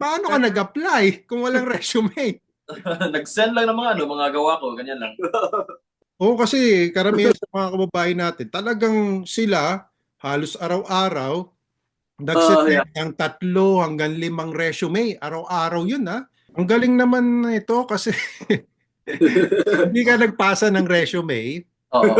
Paano ka nag-apply kung walang resume? Nag-send lang ng mga gawa ko, ganyan lang. Oo, kasi karamihan sa mga kababayan natin, talagang sila halos araw-araw Yeah. nagsisend ng 3 hanggang 5 resume. Araw-araw yun, ha? Ang galing naman ito kasi hindi ka nagpasa ng resume, Oo.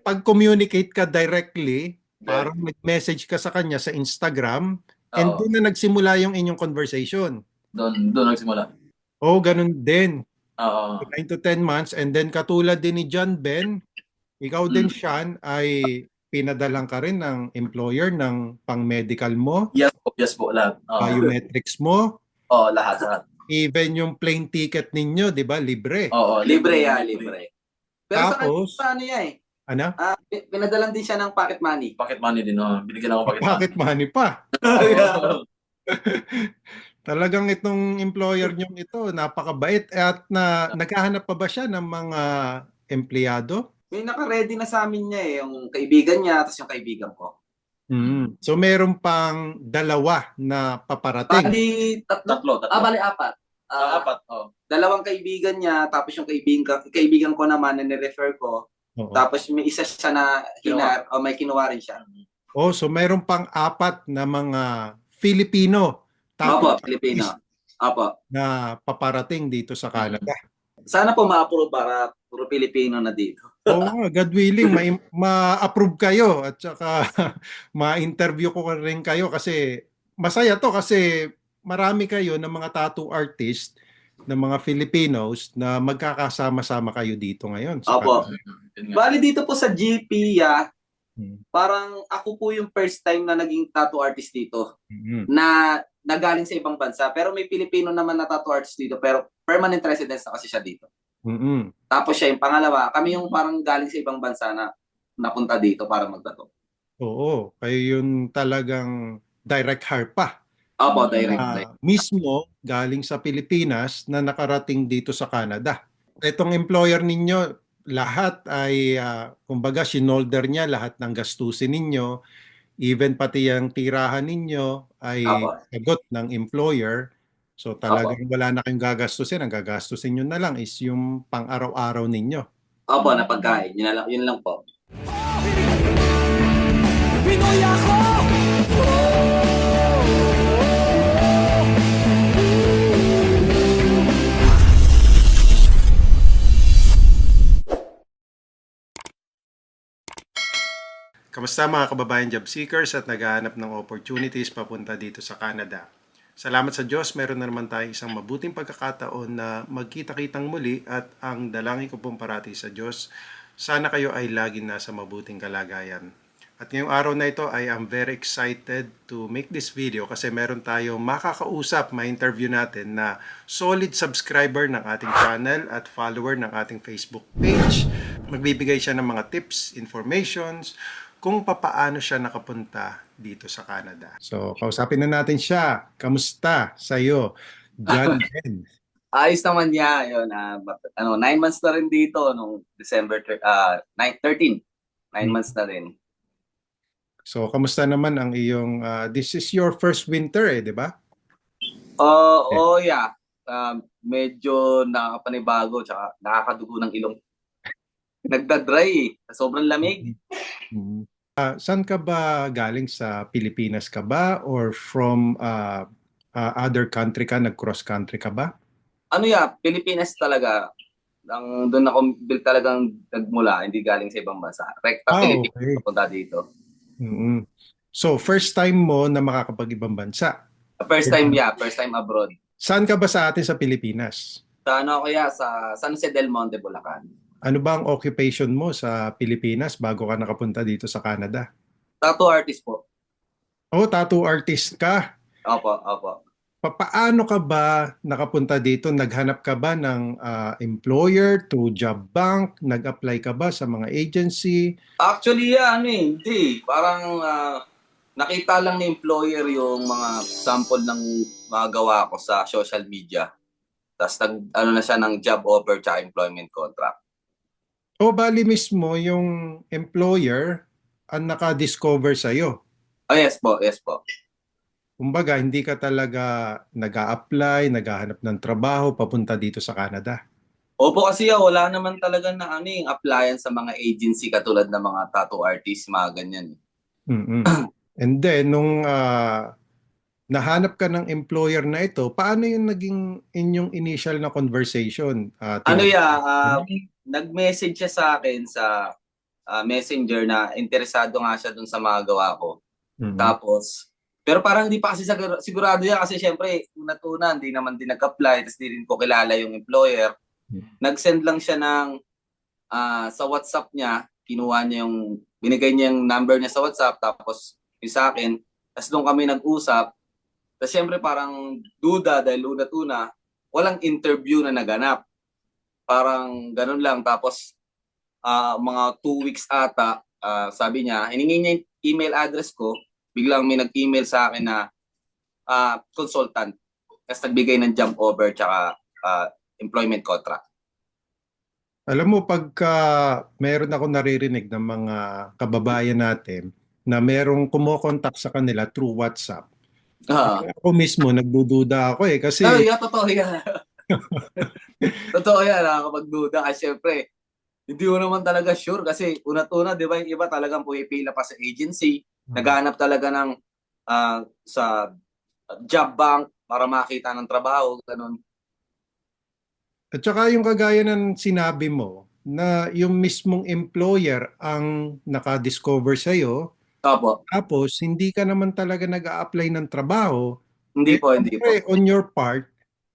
pag-communicate ka directly, parang Direct. nag-message ka sa kanya sa Instagram, and Oo. doon na nagsimula yung inyong conversation. Doon nagsimula. Oo, ganun din. Oo. 9 to 10 months, and then katulad din ni John Ben, ikaw din, Mm. Sean, ay pinadalang ka rin ng employer ng pang-medical mo, Yes po, lahat. Oo. biometrics mo, Oo, lahat, lahat. even yung plane ticket ninyo, di ba, libre. Oo, libre yan, libre. Pero sa kanya, Tapos, ano niya eh, ano? pinadalan din siya ng pocket money. Pocket money din, oh. Binigyan ako pocket money. Pocket money pa. Oo. Talagang itong employer nyo ito, napakabait. At naghahanap pa ba siya ng mga empleyado? May naka-ready na sa amin niya eh, yung kaibigan niya, tapos yung kaibigan ko. So meron pang 2 na paparating. Bali, tatlo. Tatlo. Bali, apat. Apat. Oh. 2 kaibigan niya, tapos yung kaibigan ko naman na ni-refer ko, Oo. tapos may isa siya na may kinuha rin siya. Oh, so meron pang 4 na mga Filipino Opo, tattoo Pilipino. artist Opo. na paparating dito sa Canada. Sana po ma-approve para puro Pilipino na dito. Oo nga, God willing, ma-approve kayo at saka ma-interview ko rin kayo kasi masaya to kasi marami kayo ng mga tattoo artist ng mga Filipinos na magkakasama-sama kayo dito ngayon sa Opo. Canada. Bali dito po sa GP, Hmm. parang ako po yung first time na naging tattoo artist dito Mhm. na nagaling sa ibang bansa. Pero may Pilipino naman na tattoo artist dito pero permanent residence na kasi siya dito. Mhm. Tapos siya yung pangalawa, kami yung parang galing sa ibang bansa na napunta dito para magtato. Oo, kayo yung talagang direct hire pa. Opo, direct. Mismo galing sa Pilipinas na nakarating dito sa Canada. Itong employer ninyo, lahat ay, kumbaga, sinolder niya lahat ng gastusin ninyo, even pati yung tirahan ninyo ay Opo. sagot ng employer. So Opo. talagang wala na kayong gagastusin. Ang gagastusin nyo na lang is yung pang-araw-araw ninyo. Opo, na pagkain. Yun lang po. Pinoy ako! Kamusta mga kababayan job seekers at naghahanap ng opportunities papunta dito sa Canada? Salamat sa Diyos, meron na naman tayong isang mabuting pagkakataon na magkita-kitang muli at ang dalangin ko pong parati sa Diyos, sana kayo ay laging nasa mabuting kalagayan. At ngayong araw na ito, I am very excited to make this video kasi meron tayong makakausap, ma-interview natin na solid subscriber ng ating channel at follower ng ating Facebook page. Magbibigay siya ng mga tips, informations, kung papaano siya nakapunta dito sa Canada. So, kausapin na natin siya. Kamusta sa'yo, John Ben? Ayos naman niya. Yun, 9 months na rin dito nung December 13. 9 months na rin. So, kamusta naman ang iyong, this is your first winter di ba? Yeah. Medyo nakakapanibago tsaka nakakadugo ng ilong. Nagda-dry eh. Sobrang lamig. Mhm. Saan ka ba galing? Sa Pilipinas ka ba? Or from other country ka? Nag-cross country ka ba? Pilipinas talaga. Doon ako talagang nagmula, hindi galing sa ibang bansa. Rekta Pilipinas Okay. papunta dito. Mhm. So, first time mo na makakapag-ibang bansa. First time abroad. Saan ka ba sa atin sa Pilipinas? Sa San Jose del Monte, Bulacan. Ano ba ang occupation mo sa Pilipinas bago ka nakapunta dito sa Canada? Tattoo artist po. Oh, tattoo artist ka. Opo. Paano ka ba nakapunta dito? Naghanap ka ba ng employer to job bank? Nag-apply ka ba sa mga agency? Actually, hindi. Parang nakita lang ni employer yung mga sample ng mga gawa ko sa social media. Tapos na siya ng job offer tsaka employment contract. O bali mismo yung employer ang naka-discover sa'yo? Yes po. Kumbaga, hindi ka talaga nag-a-apply, naghahanap ng trabaho papunta dito sa Canada. Opo, kasi wala naman talaga na ano yung applyan sa mga agency katulad ng mga tattoo artist, mga ganyan. Mm-mm. And then, nung nahanap ka ng employer na ito, paano yung naging inyong initial na conversation? Ano Tinanong ya, mo? nag-message siya sa akin sa Messenger na interesado nga siya dun sa mga gawa ko. Mm-mm. Tapos, pero parang hindi pa kasi sigurado yan kasi syempre, una-una, hindi naman din nag-apply, tapos di rin ko kilala yung employer. Nag-send lang siya ng sa WhatsApp niya, kinuha niya binigay niya yung number niya sa WhatsApp, tapos yung sa akin, tapos doon kami nag-usap. Tapos syempre parang duda dahil una-una, walang interview na naganap. Parang ganun lang. Tapos mga 2 weeks ata, sabi niya, hiningi niya yung email address ko, biglang may nag-email sa akin na consultant. Tapos nagbigay ng job offer tsaka employment contract. Alam mo, pagka meron ako naririnig ng mga kababayan natin na merong kumokontak sa kanila through WhatsApp, Ah, ako mismo nagdududa ako kasi yeah, totoo yan. Totoo yan, nakakapagduda. Kasi syempre, hindi mo naman talaga sure kasi una-una, di ba, yung iba talagang pumipila pa sa agency, naghahanap talaga ng sa job bank para makita ng trabaho, ganun. at saka yung kagaya ng sinabi mo na yung mismong employer ang nakadiscover sa'yo, Opo, tapos hindi ka naman talaga nag-a-apply ng trabaho, hindi po, hindi po. syempre, on your part,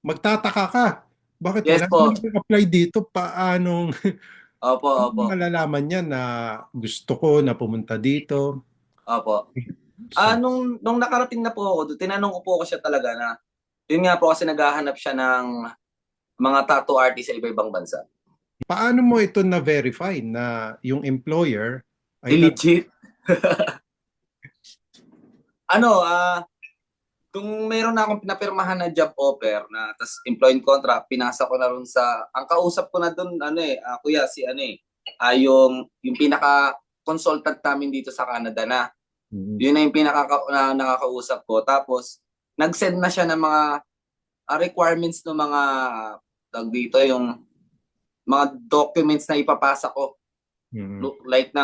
magtataka ka. Bakit Yes wala po, naman nag-apply dito? opo, Paano opo, malalaman niya na gusto ko na pumunta dito? opo. So, Nung nakarating na po ako doon, tinanong ko po siya talaga na, yun nga po kasi naghahanap siya ng mga tattoo artist sa iba-ibang bansa. paano mo ito na-verify na yung employer ay Legit. Ano, kung meron na akong pinapirmahan na job offer na tas employment contract, pinasa ko na ron ang kausap ko na doon kuya si yung pinaka consultant namin dito sa Canada na. Mhm. Yun na yung pinaka na nakakausap ko. Tapos nag-send na siya ng mga requirements ng mga tag dito yung mga documents na ipapasa ko. Mhm. Like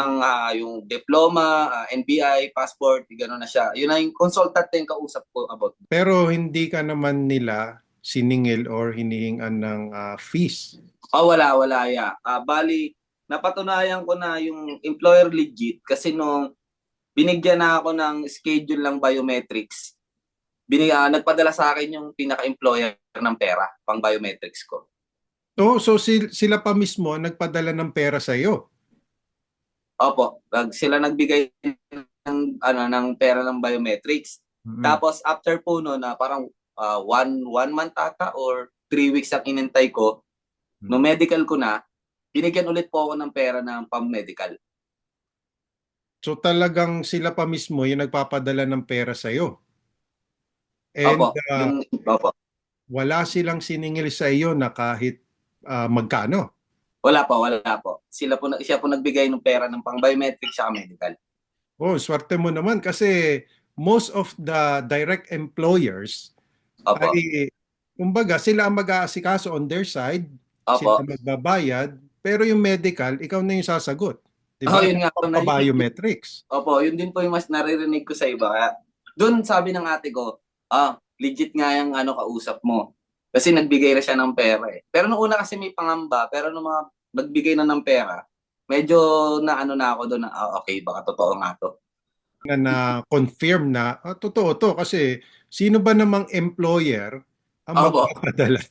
yung diploma, NBI, passport, gano'n na siya. Yun na yung consultant na yung kausap ko about. Pero hindi ka naman nila siningil or hinihingan ng fees. Wala ya. Bali, napatunayan ko na yung employer legit kasi nung binigyan na ako ng schedule ng biometrics, nagpadala sa akin yung pinaka-employer ng pera pang biometrics ko. Oh, so sila pa mismo ang nagpadala ng pera sa iyo. Opo, sila nagbigay ng pera ng biometrics. Tapos after po no na parang one month ata or 3 weeks ang inintay ko, no medical ko na, binigyan ulit po ako ng pera ng pang-medical. So talagang sila pa mismo yung nagpapadala ng pera sa iyo. Opo, And opo. wala silang siningil sa iyo na kahit magkano. Wala po. Siya po nagbigay ng pera ng pang-biometrics sa medical. Oh, swerte mo naman kasi most of the direct employers Opo. ay kumbaga sila ang mag-aasikaso on their side, sila Opo. ang magbabayad, pero yung medical, ikaw na yung sasagot. 'Di ba? Yun nga po na Pagpa-biometrics. Opo, yun din po yung mas naririnig ko sa iba. Doon sabi ng ate ko, legit nga yung kausap mo. Kasi nagbigay na siya ng pera eh. Pero nung una kasi may pangamba, pero nung mga nagbigay na ng pera, medyo na ako doon na, okay, baka totoo nga to. Na confirm na totoo to kasi sino ba namang employer ang Opo, magpapadala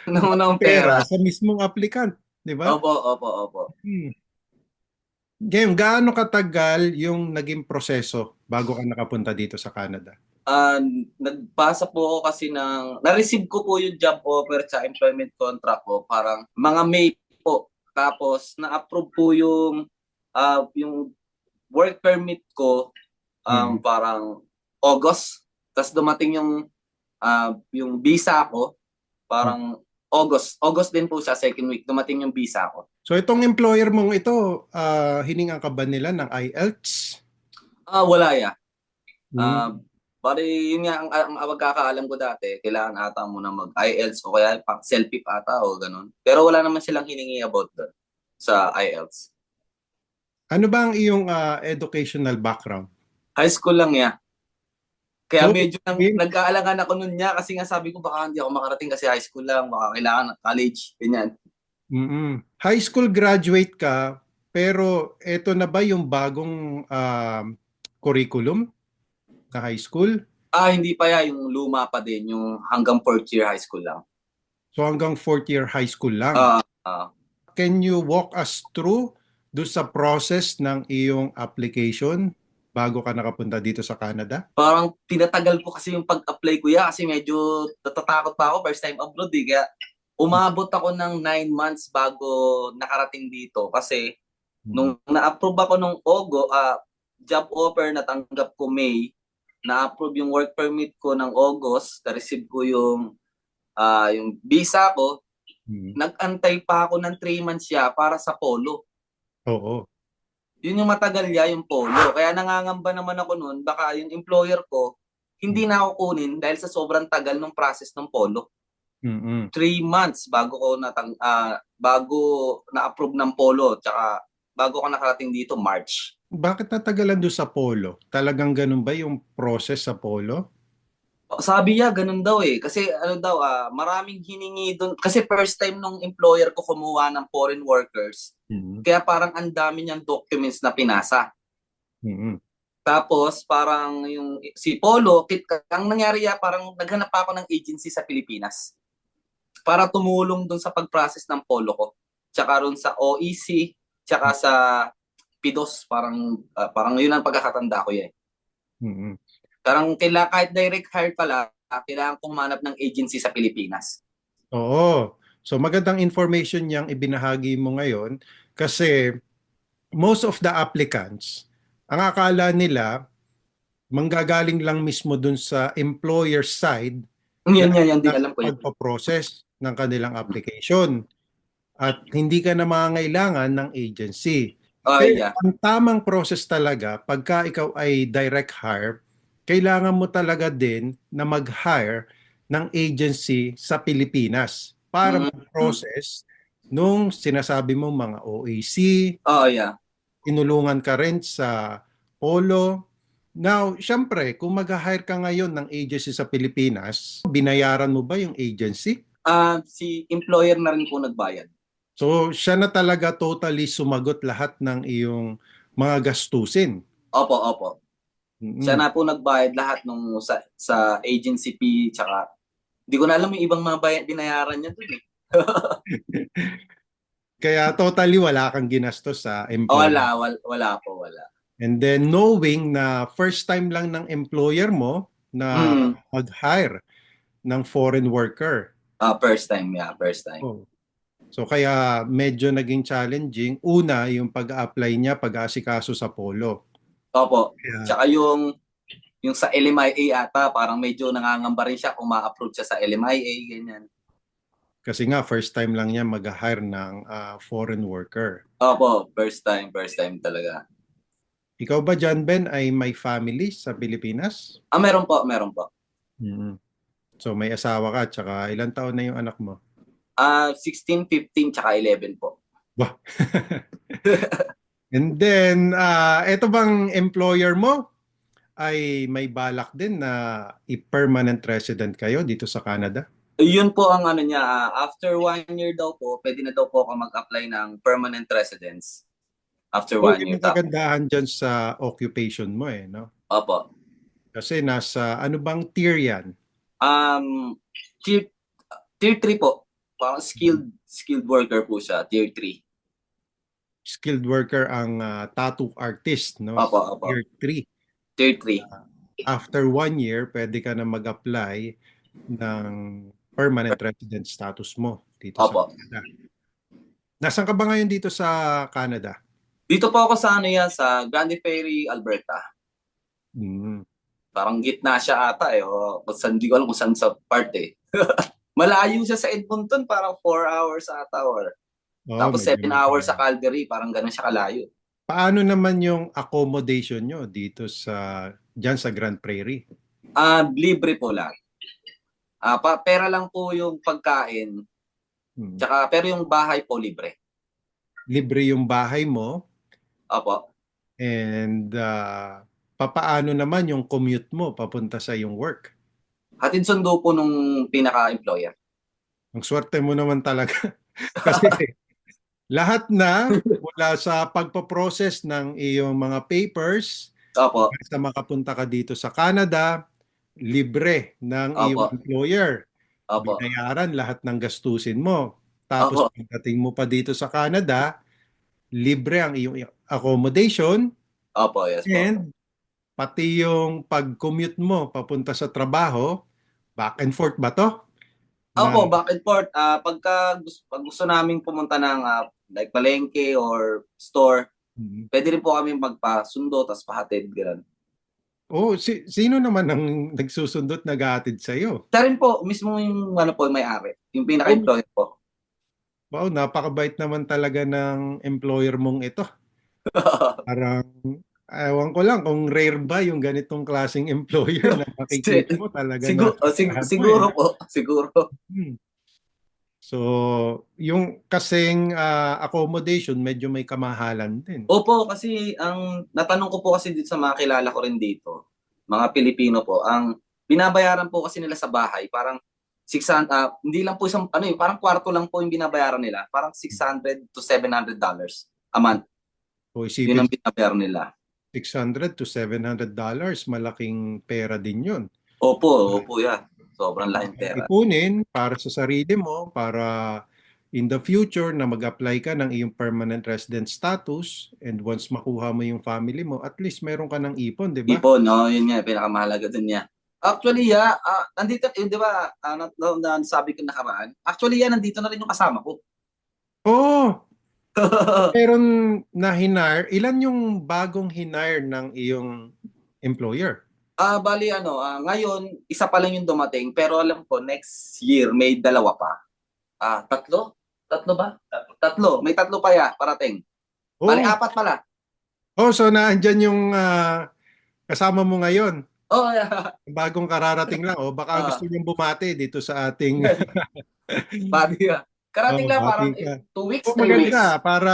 nung ng unang pera pera. sa mismong applicant, 'di ba? Opo, opo, opo. Hmm. Ngayon, gaano katagal yung naging proseso bago ka nakapunta dito sa Canada? Ah, Nagpasa po ako kasi na-receive ko po yung job offer sa employment contract ko, parang mga May po. Tapos na-approve po yung work permit ko Hmm. parang August. Tapos dumating yung visa ko, parang August. August din po siya, second week, dumating yung visa ko. So itong employer mong ito, hiningan ka ba nila ng IELTS? Wala ya. Hmm. Ah, Pare, yun nga ang pagkakaalam ko dati, kailangan ata mo na mag-IELTS o kaya selfie ata o ganun. Pero wala naman silang hiningi about doon sa IELTS. Ano ba ang iyong educational background? High school lang niya. Kaya So, medyo in- nag-aalangan ako nun niya kasi nga sabi ko baka hindi ako makarating kasi high school lang, baka kailangan college, ganyan. High school graduate ka, pero eto na ba yung bagong curriculum sa high school? Hindi pa ya, yung luma pa din, yung hanggang fourth year high school lang. So hanggang fourth year high school lang. Ah, ah. Can you walk us through do sa process ng iyong application bago ka nakapunta dito sa Canada? Parang tinatagal ko kasi yung pag-apply ko ya kasi medyo natatakot pa ako first time abroad eh. Kaya umabot ako ng 9 months bago nakarating dito kasi nung na-approve ako nung job offer natanggap ko May, na-approve yung work permit ko ng August, na-receive ko yung visa ko, nag-antay pa ako ng 3 months siya para sa polo. Oo. Yun yung matagal ya, yung polo. Kaya nangangamba naman ako noon, baka yung employer ko, hindi na ako kunin dahil sa sobrang tagal ng process ng polo. 3 months bago na-approve ng polo, tsaka bago ako nakarating dito, March. Bakit natagalan doon sa polo? Talagang ganun ba yung process sa polo? Sabi niya, ganun daw eh. Kasi maraming hiningi doon. Kasi first time nung employer ko kumuha ng foreign workers. Kaya parang ang dami niyang documents na pinasa. Tapos parang yung si Polo, ang nangyari parang naghanap ako ng agency sa Pilipinas para tumulong doon sa pag-process ng Polo ko. Tsaka ron sa OEC, tsaka sa PIDOS, parang yun ang pagkakatanda ko yan. Parang kahit direct hire pala, kailangan kong manap ng agency sa Pilipinas. Oo. So magandang information yang ibinahagi mo ngayon kasi most of the applicants, ang akala nila manggagaling lang mismo dun sa employer side Yan, din alam ko yan. pagpaprocess ng kanilang application at hindi ka na mangangailangan ng agency. Pero Yeah. ang tamang process talaga, pagka ikaw ay direct hire, kailangan mo talaga din na mag-hire ng agency sa Pilipinas para mag-process nung sinasabi mo mga OAC, Yeah. tinulungan ka rin sa Polo. Now, syempre, kung mag-hire ka ngayon ng agency sa Pilipinas, binayaran mo ba yung agency? Si employer na rin po nagbayad. So, siya na talaga totally sumagot lahat ng iyong mga gastusin. Opo. Siya na po nagbayad lahat nung sa agency fee, tsaka hindi ko na alam yung ibang mga binayaran niya doon eh. Kaya totally wala kang ginastos sa employer. Wala po. And then knowing na first time lang ng employer mo na mag-hire ng foreign worker. First time. Oh. So kaya medyo naging challenging. Una, yung pag-apply niya, pag-aasikaso sa Polo. Opo. Kaya, Tsaka yung sa LMIA ata, parang medyo nangangamba rin siya kung ma-approve siya sa LMIA, ganyan. kasi nga first time lang niya mag-hire ng foreign worker. Opo, first time talaga. Ikaw ba, John Ben, ay may family sa Pilipinas? Meron po. So may asawa ka, tsaka ilang taon na yung anak mo? 16, 15, tsaka 11 po. Wow. And then, eto bang employer mo ay may balak din na i-permanent resident kayo dito sa Canada? Yun po ang ano niya, after 1 year daw po, pwede na daw po ako mag-apply ng permanent residence. After 1 year. Yung kagandahan dyan sa occupation mo no? Opo. Kasi nasa, ano bang tier yan? Tier 3 po. Parang skilled worker po siya, tier 3. Skilled worker ang tattoo artist, no? Opo. Tier 3. Tier 3. After 1 year, pwede ka na mag-apply ng permanent resident status mo dito sa Canada. Nasaan ka ba ngayon dito sa Canada? Dito po ako sa sa Grande Prairie, Alberta. Parang gitna siya ata hindi ko alam kung saan sa part eh. Malayo siya sa Edmonton, parang 4 hours ata tapos 7 hours sa Calgary, parang gano'n siya kalayo. Paano naman yung accommodation nyo dito dyan sa Grand Prairie? Libre po lahat. Pera lang po yung pagkain, tsaka, pero yung bahay po libre. Libre yung bahay mo Opo. and papaano naman yung commute mo papunta sa yung work? Hatid sundo po nung pinaka-employer. Ang swerte mo naman talaga. Kasi lahat na mula sa pagpaprocess ng iyong mga papers, Opo. basta makapunta ka dito sa Canada, libre ng iyong Opo. employer. Opo. Binayaran lahat ng gastusin mo. Tapos Opo. pagdating mo pa dito sa Canada, libre ang iyong accommodation Opo, yes po. and pati yung pag-commute mo papunta sa trabaho, back and forth ba to? Opo, back and forth. Pag gusto naming pumunta ng like palengke or store, pwede rin po kami magpasundo tapos pahatid, gano'n. Oh, sino naman ang nagsusundot nag-aatid sa iyo? Siya rin po, mismo yung po, may-ari. Yung pinaka-employer po. Wow, napakabait naman talaga ng employer mong ito. Parang, ewan ko lang kung rare ba yung ganitong klaseng employer na makikita mo talaga Siguro po. Siguro. So, yung kasing accommodation, medyo may kamahalan din. Opo, kasi ang natanong ko po kasi dito sa mga kilala ko rin dito, mga Pilipino po, ang binabayaran po kasi nila sa bahay, parang 600, hindi lang po isang, parang kwarto lang po yung binabayaran nila, parang $600 to $700 a month. So, Yun ang binabayaran nila. $600 to $700, malaking pera din yun. Opo, yeah. Sobrang laking pera. Ipunin para sa sarili mo, para in the future na mag-apply ka ng iyong permanent resident status and once makuha mo yung family mo, at least meron ka ng ipon, di ba? Ipon, no? Yun nga, pinakamahalaga dun niya. Actually, nandito, di ba, sabi ko nakaraan, actually, nandito na rin yung kasama ko. Oh! Meron na hinire, ilan yung bagong hinire ng iyong employer? Bali, ngayon, isa pa lang yung dumating, pero alam ko, next year, may dalawa pa. Tatlo? Tatlo ba? Tatlo. May tatlo pa parating. Oh. Bali, apat pala. Oh, so naandyan yung kasama mo ngayon. Oh, yeah. Bagong kararating lang. O baka gusto niyong bumati dito sa ating... Bali, karating lang, parang ka. 2 weeks, 3 maganda, weeks. para...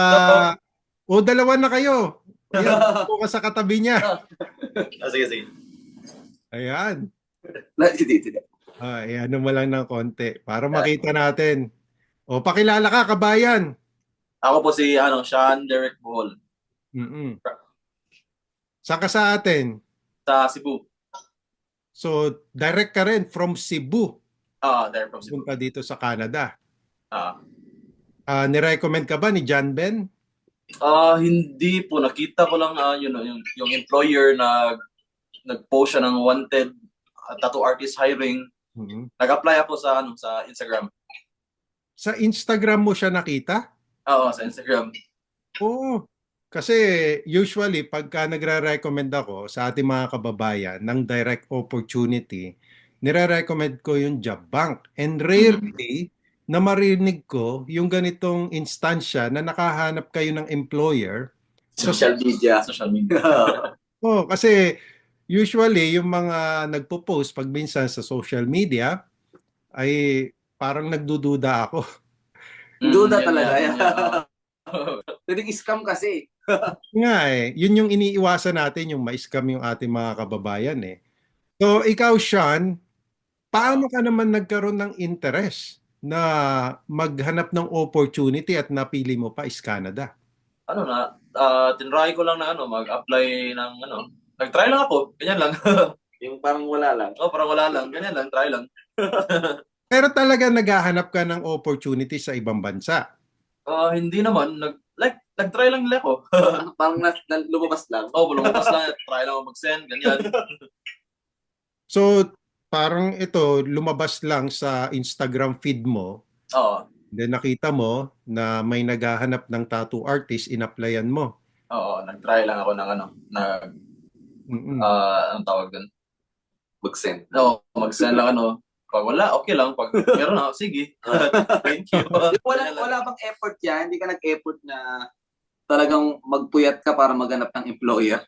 O, dalawa na kayo. Ayan, po ka sa katabi niya. Sige. Ayan. Ano mo lang ng konti para makita natin. O, pakilala ka, kabayan. Ako po si Sean Derek Bohol. Saan ka sa atin? Sa Cebu. So, direct ka rin from Cebu. Direct from Cebu. Punta dito sa Canada. Nirecommend ka ba ni John Ben? Hindi po. Nakita ko lang yung employer na nag-post siya ng wanted tattoo artist hiring. Nag-apply ako sa Instagram. Sa Instagram mo siya nakita? Oo, sa Instagram. Oo. Kasi usually pagka nagre-recommend ako sa ating mga kababayan ng direct opportunity, nire-recommend ko yung job bank. And rarely na marinig ko yung ganitong instansya na nakahanap kayo ng employer. Social media. Oh, kasi usually yung mga nagpo-post pag minsan sa social media ay parang nagdududa ako. Duda talaga. Pwedeng scam kasi. Nga yun yung iniiwasan natin, yung ma-scam yung ating mga kababayan eh. So ikaw, Sean, paano ka naman nagkaroon ng interest na maghanap ng opportunity at napili mo pa is Canada? Tinry ko lang na mag-apply ng nag-try lang ako, ganyan lang. Yung parang wala lang. Parang wala lang, ganyan lang, try lang. Pero talaga naghahanap ka ng opportunity sa ibang bansa? Hindi naman, nag-try lang nila ako. Parang lumabas lang. Lumabas lang, try lang ako mag-send, ganyan. So, parang ito, lumabas lang sa Instagram feed mo. Oo. Then nakita mo na may naghahanap ng tattoo artist, in-applyan mo. Oo, nag-try lang ako ng anong tawag dun? Mag-send. Oo, mag-send lang Pag wala, okay lang. Pag meron na, sige. Thank you. Wala bang effort yan? Hindi ka nag-effort na talagang magpuyat ka para maghanap ng employer?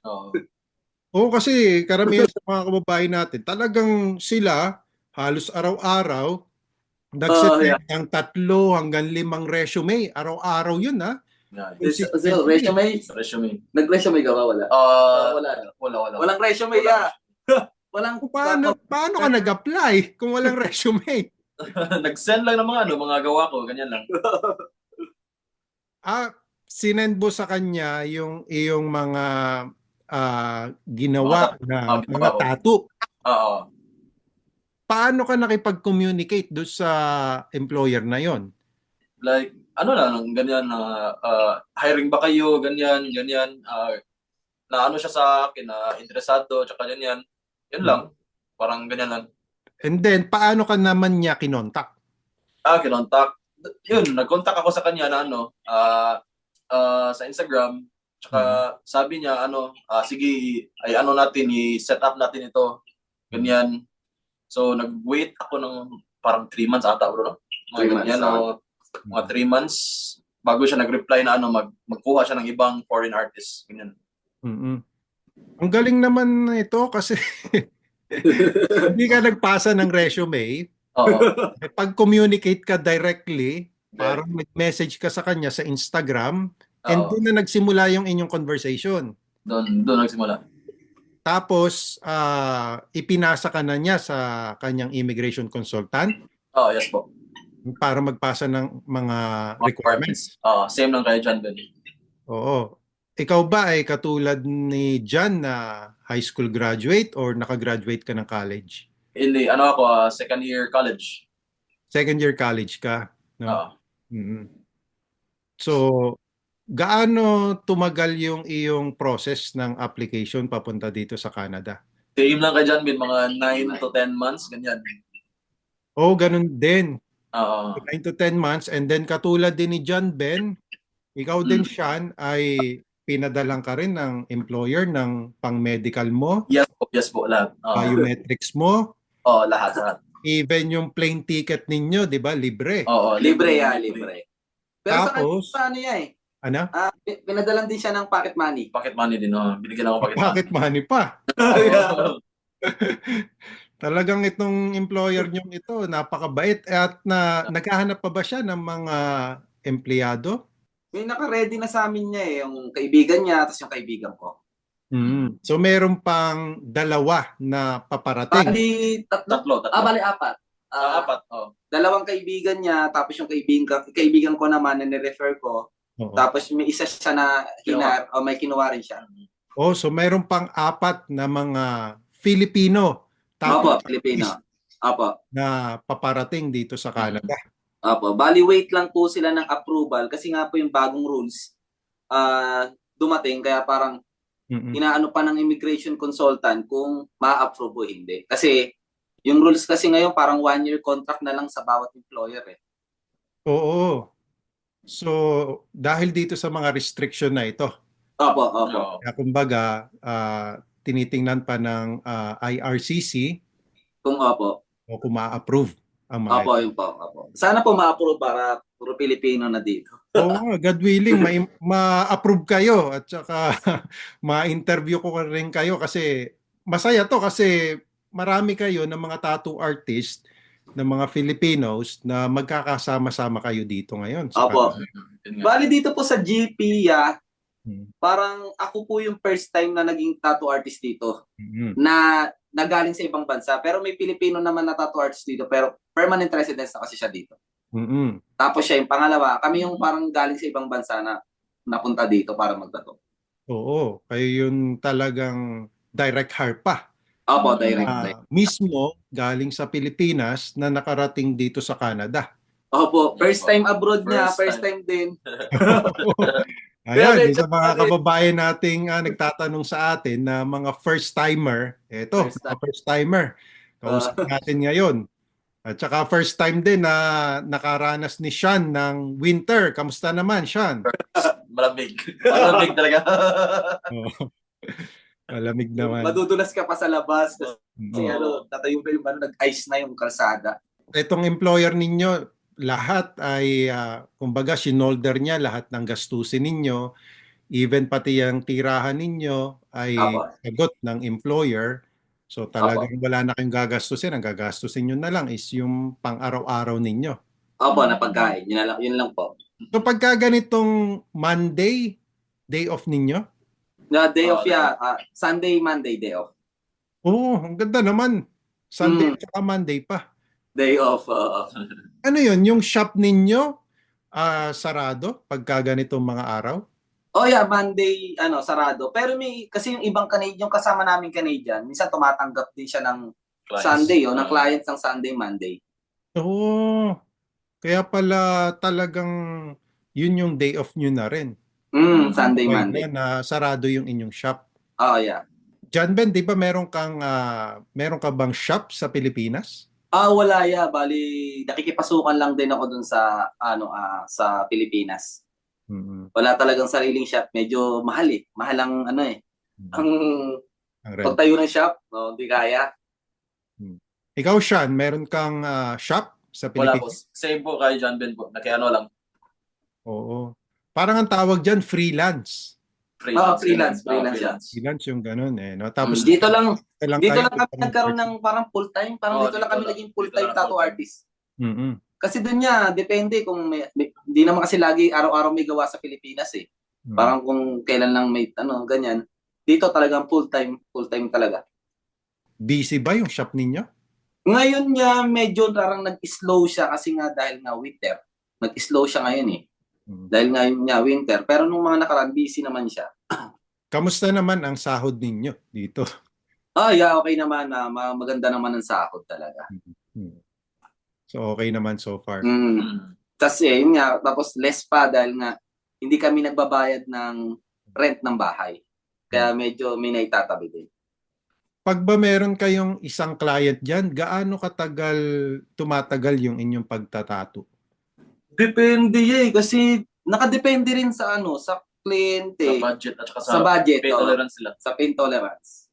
Oo, kasi karamihan sa mga kababayan natin, talagang sila halos araw-araw Yeah. nagsisend ng 3 hanggang 5 resume. Araw-araw yun, ha? Yeah. So, Consistently. resume? Resume. Nag-resume ka ba? Wala. Wala. Wala. Walang resume, Wala. Walang O paano ka nag-apply kung walang resume? Nag-send lang ng mga gawa ko, ganyan lang. Sinend mo sa kanya yung iyong mga ginawa na Ginawa mga ko. tattoo. Oo. Paano ka nakipag-communicate doon sa employer na yon? Like, ano lang, ganyan na hiring ba kayo, ganyan, na ano siya sa akin, na interesado, tsaka ganyan. Yun lang. Parang ganyan lang. And then, paano ka naman niya kinontak? Kinontak. Yun, nag-contact ako sa kanya na sa Instagram. Tsaka sabi niya, sige, ay natin, i-set up natin ito. Ganyan. So, nag-wait ako ng parang 3 months ata, bro. No? 3 months, Ganyan, mga 3 months bago siya nag-reply na magkuha siya ng ibang foreign artist. Ganyan. Mm-mm. Ang galing naman ito kasi hindi ka nagpasa ng resume. Oo. Pag-communicate ka directly, parang nag-message ka sa kanya sa Instagram, and Oo. doon na nagsimula yung inyong conversation. Doon nagsimula. Tapos, ipinasa ka na niya sa kanyang immigration consultant Yes po. para magpasa ng mga Mga requirements. Same lang kay John Ben. Oo. Ikaw ba ay katulad ni John na high school graduate or nakagraduate ka ng college? Hindi, ako, second year college. Second year college ka, no? Oo. Mhm. So, gaano tumagal yung iyong process ng application papunta dito sa Canada? Same lang kay John Ben, mga 9 to 10 months, ganyan. Oh, ganun din. Oo. 9 to 10 months, and then katulad din ni John Ben, ikaw din, Sean, ay pinadalang ka rin ng employer ng pang-medical mo, Yes po, lahat. biometrics mo, Lahat. even yung plane ticket ninyo, di ba, libre. Oo, Libre. Pero Tapos, sa ano niya ano? pinadalan din siya ng pocket money. Pocket money din, binigyan ako pocket money. Pocket money pa. Oo. Talagang itong employer nyo ito, napakabait. At naghahanap pa ba siya ng mga empleyado? May naka-ready na sa amin niya yung kaibigan niya, tapos yung kaibigan ko. So meron pang 2 na paparating. Bali, Tatlo. bali 4. Apat. 2 kaibigan niya, tapos yung kaibigan ko naman na ni-refer ko. Oo. Tapos may isa siya na may kinuha rin siya. Oh, so meron pang 4 na mga Filipino Opo, Filipino. Opo. na paparating dito sa Canada. Opo. Bali, wait lang po sila ng approval kasi nga po yung bagong rules dumating, kaya parang inaano pa ng immigration consultant kung ma-approve o hindi. Kasi yung rules kasi ngayon parang 1-year contract na lang sa bawat employer Oo. So, dahil dito sa mga restriction na ito, Opo. kaya kumbaga, tinitingnan pa ng IRCC Kung opo. o kung ma-approve ang mga Opo, yun po. Opo. Sana po ma-approve para puro Pilipino na dito. Oo, God willing, ma-approve kayo at saka ma-interview ko rin kayo kasi masaya to kasi marami kayo ng mga tattoo artist ng mga Filipinos na magkakasama-sama kayo dito ngayon. Opo. Bali dito po sa GP, parang ako po yung first time na naging tattoo artist dito na nagaling sa ibang bansa. Pero may Pilipino naman na tattoo artist dito pero permanent residence na kasi siya dito. Tapos siya yung pangalawa, kami yung parang galing sa ibang bansa na napunta dito para magtato. Oo, kayo yung talagang direct hire pa. Opo, direct. Mismo galing sa Pilipinas na nakarating dito sa Canada. Opo, first time abroad niya, first time din. Ayan, sa mga kababayan nating nagtatanong sa atin na mga first-timer, eto, mga first-timer, kausap natin ngayon. At saka first time din na nakaranas ni Sean ng winter. Kamusta naman, Sean? Malamig. Malamig talaga. Malamig naman. Madudulas ka pa sa labas kasi tatayo pa yung nag-ice na yung kalsada. Itong employer ninyo, lahat ay, kumbaga, sinolder niya lahat ng gastusin ninyo. even pati yung tirahan ninyo ay Apo. sagot ng employer. So Apo. talagang wala na kayong gagastusin. Ang gagastusin nyo na lang is yung pang-araw-araw ninyo. Opo, na pagkain. Yun lang po. So pagka ganitong Monday, day off ninyo? Na day Oo, off Sunday, Monday, day off. Oo, ang ganda naman. Sunday Mm. at saka Monday pa. Day off. Ano yun? Yung shop ninyo sarado pagka ganitong mga araw? Oh yeah, Monday, sarado. Pero kasi yung ibang Canadian, yung kasama namin Canadian, minsan tumatanggap din siya ng Clients. Sunday, ng clients ng Sunday, Monday. Oo. Kaya pala talagang yun yung day off nyo na rin. Sunday, Okay Monday. na sarado yung inyong shop. Oh yeah. John Ben, di ba meron ka bang shop sa Pilipinas? Wala bali nakikipasukan lang din ako dun sa sa Pilipinas. Mm-hmm. Wala talagang sariling shop, medyo mahal eh. Mahal ang ang Ang rent. pagtayo ng shop, hindi kaya. Ikaw, Sean, meron kang shop sa Wala po. Pilipinas? Same po kay John Ben po. Nakiano lang. Oo. Parang ang tawag dyan, freelance. Freelance. Freelance yung ganun eh. No? Tapos Dito lang kayo kami nagkaroon ng parang full-time. Dito lang kami naging full-time tattoo artist. Mm-hmm. Kasi doon depende kung hindi naman kasi lagi araw-araw may gawa sa Pilipinas eh. Mm-hmm. Parang kung kailan lang may ganyan. Dito talagang full-time talaga. Busy ba yung shop ninyo? Ngayon medyo parang nag-slow siya kasi nga dahil nga winter. Nag-slow siya ngayon eh. Dahil ngayon winter. Pero nung mga nakaraan, busy naman siya. Kamusta naman ang sahod ninyo dito? Okay naman. Maganda naman ang sahod talaga. So okay naman so far. Kasi yun nga, tapos less pa dahil nga hindi kami nagbabayad ng rent ng bahay. Kaya medyo may naitatabi din. Pag ba meron kayong isang client dyan, gaano tumatagal yung inyong pagtatato? Depende kasi nakadepende rin sa sa kliyente. Sa budget at saka sa budget. pain tolerance sila. Sa pain tolerance.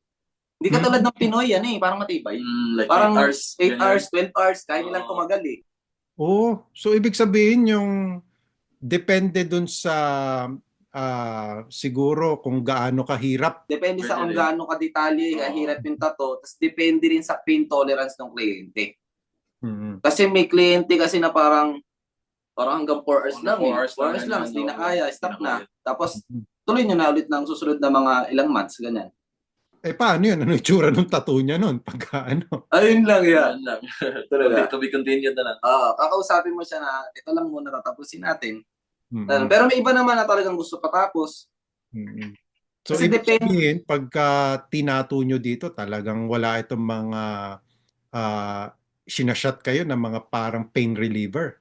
Hindi katulad ng Pinoy parang matibay. Like Parang 8 hours. 8 hours, 12 hours, kaya nilang tumagal eh. Oh, so ibig sabihin yung depende dun sa siguro kung gaano kahirap. Depende sa kung gaano kadetalye, kahirap yung tattoo. Tapos depende rin sa pain tolerance ng kliyente. Kasi may kliyente kasi na parang hanggang 4 hours lang. 4 hours lang, hindi na kaya, stop na. Tapos tuloy nyo na ulit ng susunod na mga ilang months, ganyan. Paano yun? Ano yung tsura ng tattoo niya nun? Pagka ano? Ayun lang Yan lang. Talaga. To be continued na lang. Kakausapin mo siya na ito lang muna tatapusin natin. Pero may iba naman na talagang gusto patapos. So kasi ibig sabihin, pagka tinato nyo dito, talagang wala itong mga sinashot kayo ng mga parang pain reliever.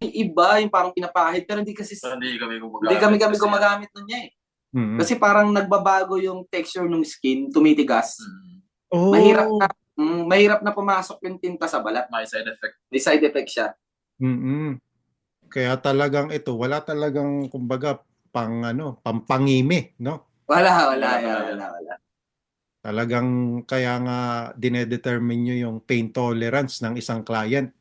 Iba yung parang pinapahid pero hindi kasi hindi kami gumagamit nun niya eh. Kasi parang nagbabago yung texture ng skin, tumitigas. Mahirap na pumasok yung tinta sa balat. May side effect. May side effect siya. Kaya talagang ito, wala talagang kumbaga pampangimi, no? Wala. Talagang kaya nga dinedetermine nyo yung pain tolerance ng isang client.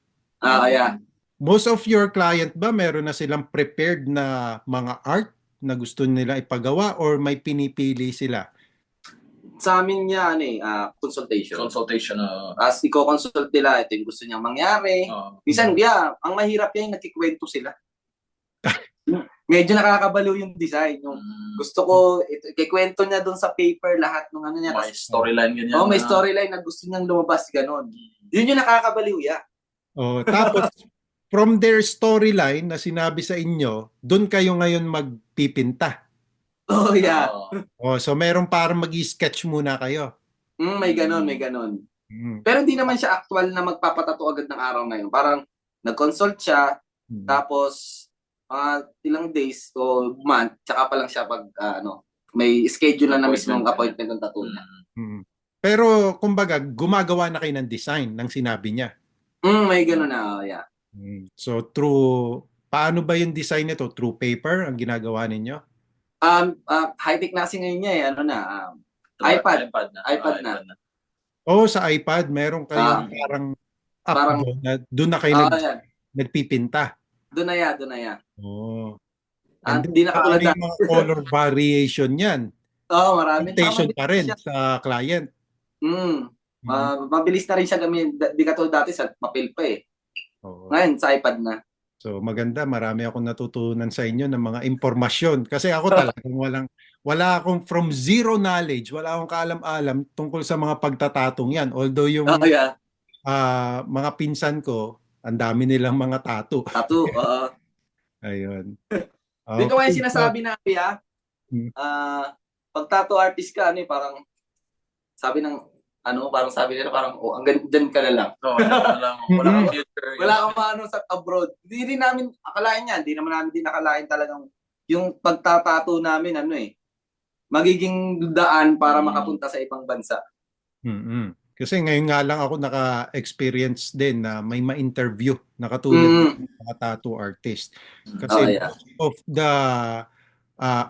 Most of your client ba meron na silang prepared na mga art na gusto nila ipagawa or may pinipili sila? Sa amin consultation. As i-consult nila, ito yung gusto niyang mangyari. Minsan, ang mahirap yung nagkikwento sila. Medyo nakakabaliw yung design. Yung gusto ko, kikwento niya doon sa paper lahat ng niya. May storyline ganyan. May storyline na gusto niyang lumabas ganon. Yun yung nakakabaliw tapos, from their storyline na sinabi sa inyo, doon kayo ngayon magpipinta. So meron parang mag-sketch muna kayo. May ganon. Pero hindi naman siya actual na magpapatato agad ng araw na yun. Parang nag-consult siya, tapos ilang days o month, tsaka pa lang siya pag may schedule na mismong appointment ng tattoo niya. Pero kumbaga, gumagawa na kayo ng design ng sinabi niya. May ganon na, So paano ba yung design nito? Through paper ang ginagawa ninyo? High-tech na kasi ngayon niya iPad na. Sa iPad meron kayong parang doon na kayo nagpipinta. Doon na ya. And then, Hindi na katulad maraming dati. mga color variation yan. Oo, marami. Tsaka Temptation pa mabilis rin siya. sa client. Mhm. Mabilis na rin siya gamitin. Di katulad dati sa papel pa eh. Oo. Ngayon, sa iPad na. So maganda, marami akong natutunan sa inyo ng mga impormasyon. Kasi ako talagang wala akong from zero knowledge, wala akong kaalam-alam tungkol sa mga pagtatatong yan. Although Oh, yung yeah. mga pinsan ko, ang dami nilang mga tattoo. Tattoo, oo. Ayun. Di ko Okay. ngayon sinasabi na, Pia, Hmm. pag tattoo artist ka, ano eh, parang sabi ng, parang sabi nila, parang, hanggang dyan ka na lang. So, wala Mhm. kang future. Wala kang maano sa abroad. Hindi rin namin akalain yan. Hindi naman namin din nakalain talagang yung pagtatato namin, magiging daan para makapunta sa ibang bansa. Mhm. Kasi ngayon nga lang ako naka-experience din na may ma-interview na katulad ng mga tattoo artist. Oh, Kasi yeah. most of the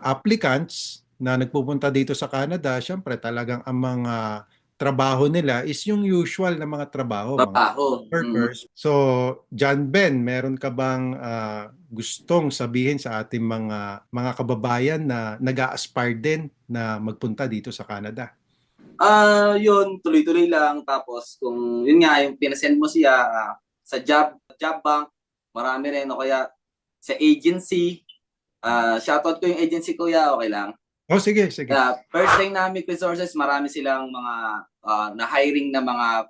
applicants na nagpupunta dito sa Canada, syempre talagang ang mga trabaho nila is yung usual na mga trabaho, mga Trabaho. workers. So, John Ben, meron ka bang gustong sabihin sa ating mga kababayan na nag-a-aspire din na magpunta dito sa Canada? Yun, tuloy-tuloy lang. Tapos, kung yun nga, yung pinasend mo siya sa job bank, marami rin, o kaya sa agency. Shoutout ko yung agency, kuya, okay lang. Oh, sige, sige. First Dynamic Resources, marami silang mga na-hiring na mga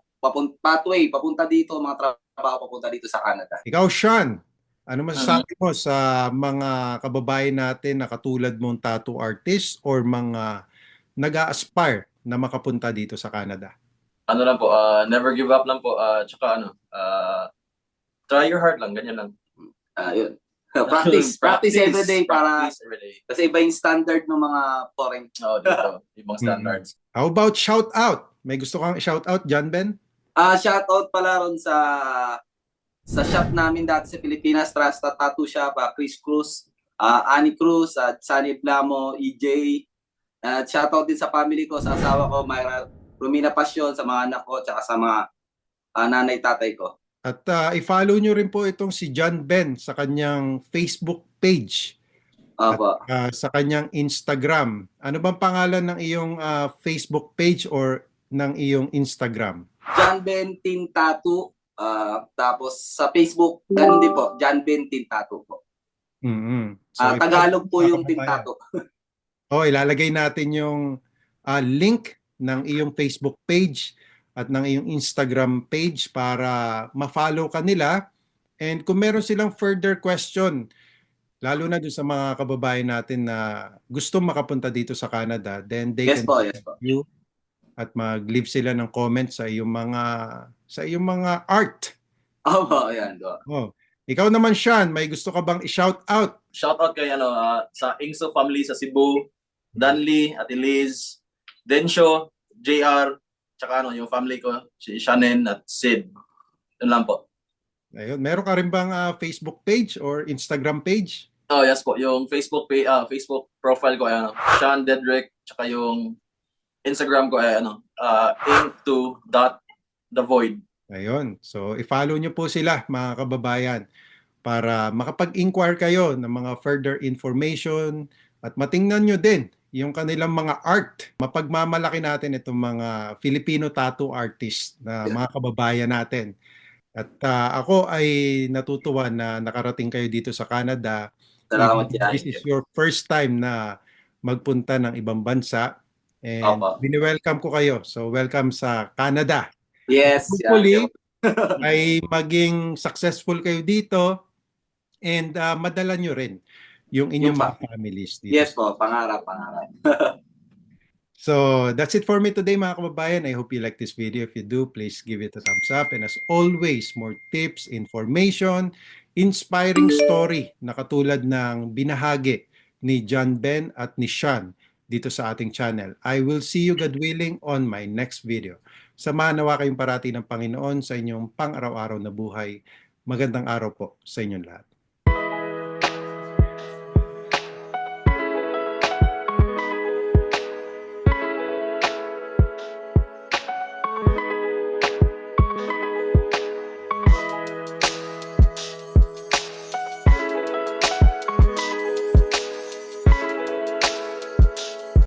pathway, papunta dito, mga trabaho papunta dito sa Canada. Ikaw, Sean, ano masasabi mo sa mga kababayan natin na katulad mong tattoo artist or mga nag-a-aspire na makapunta dito sa Canada? Ano lang po, never give up lang po. Tsaka try your heart lang, ganyan lang. Yun. Practice every day para Practice every day. kasi iba yung standard ng mga foreign. Dito, ibang standards. How about shout out? May gusto kang shout out, John Ben? Shoutout pala ron sa shop namin dati sa Pilipinas, Trasta Tattoo Shop, Chris Cruz, Annie Cruz, Sunny Blamo, EJ. Shoutout din sa family ko, sa asawa ko, Myra Romina Pasyon, sa mga anak ko, tsaka sa mga nanay-tatay ko. At i-follow nyo rin po itong si John Ben sa kanyang Facebook page Opo. at sa kanyang Instagram. Ano bang pangalan ng iyong Facebook page or ng iyong Instagram? John Ben Teen Tattoo. Tapos sa Facebook, ganun din po, John Ben Teen Tattoo po. So, Tagalog po mga yung Teen kababayan. Tattoo. Ilalagay natin yung link ng iyong Facebook page at ng iyong Instagram page para ma-follow ka nila. And kung meron silang further question, lalo na doon sa mga kababayan natin na gusto makapunta dito sa Canada, then they Yes can po. you at mag-leave sila ng comment sa iyong mga art. Opo, yan. Oh. Ikaw naman, Sean, may gusto ka bang i-shout out? Shoutout kay sa Ingso family sa Cebu, Danley, Ate Liz, Densyo, JR, tsaka yung family ko, si Shannon at Sid. Yun lang po. Ayun, meron ka rin bang Facebook page or Instagram page? Yes po, yung Facebook Facebook profile ko ay Sean Dedrick, tsaka yung Instagram ko ay ink2.thevoid. Ayun. So, i-follow nyo po sila, mga kababayan, para makapag-inquire kayo ng mga further information at matingnan nyo din yung kanilang mga art. Mapagmamalaki natin itong mga Filipino tattoo artist na mga kababayan natin. At ako ay natutuwa na nakarating kayo dito sa Canada. Salamat This is your first time na magpunta ng ibang bansa. And bini-welcome ko kayo. So, welcome sa Canada. Yes. Hopefully, ay maging successful kayo dito and madala nyo rin yung inyong mga families dito. Yes po, pangarap. So, that's it for me today, mga kababayan. I hope you like this video. If you do, please give it a thumbs up. And as always, more tips, information, inspiring story na katulad ng binahagi ni John Ben at ni Sean dito sa ating channel. I will see you, God willing, on my next video. Samahan nawa kayong parati ng Panginoon sa inyong pang-araw-araw na buhay. Magandang araw po sa inyong lahat.